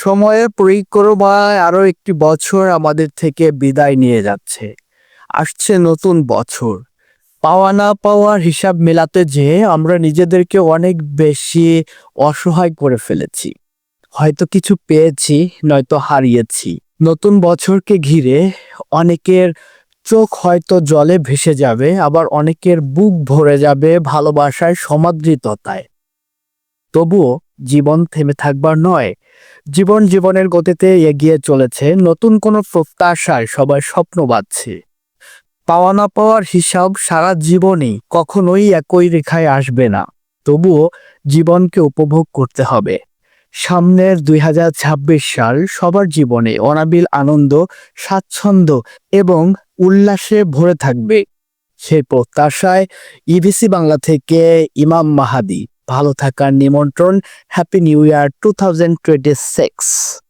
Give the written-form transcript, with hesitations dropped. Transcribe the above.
সময়ের পরিক্রমায় আরো একটি বছর আমাদের থেকে বিদায় নিয়ে যাচ্ছে। আসছে নতুন বছর। পাওয়া না পাওয়ার হিসাব মেলাতে যেয়ে আমরা নিজেদেরকে অনেক বেশি অসহায় করে ফেলেছি। হয়তো কিছু পেয়েছি, নয়তো হারিয়েছি। নতুন বছরকে ঘিরে অনেকের চোখ হয়তো জলে ভেসে যাবে, আবার অনেকের বুক ভরে যাবে ভালোবাসায় সমাদৃততায়। তবুও জীবন থেমে থাকবার নয়। জীবন জীবনের গতিতে এগিয়ে চলেছে, নতুন কোনো প্রত্যাশায় সবাই স্বপ্ন বাঁধছে। পাওয়া না পাওয়ার হিসাব সারা জীবনই কখনোই একই রেখায় আসবে না। তবুও জীবনকে উপভোগ করতে হবে। সামনের ২০২৬ সাল সবার জীবনে অনাবিল আনন্দ, স্বাচ্ছন্দ্য এবং উল্লাসে ভরে থাকবে। সেই প্রত্যাশায় ইবিসি বাংলা থেকে ইমাম মাহাদি। ভালো থাকার নিমন্ত্রণ। Happy new year 2026।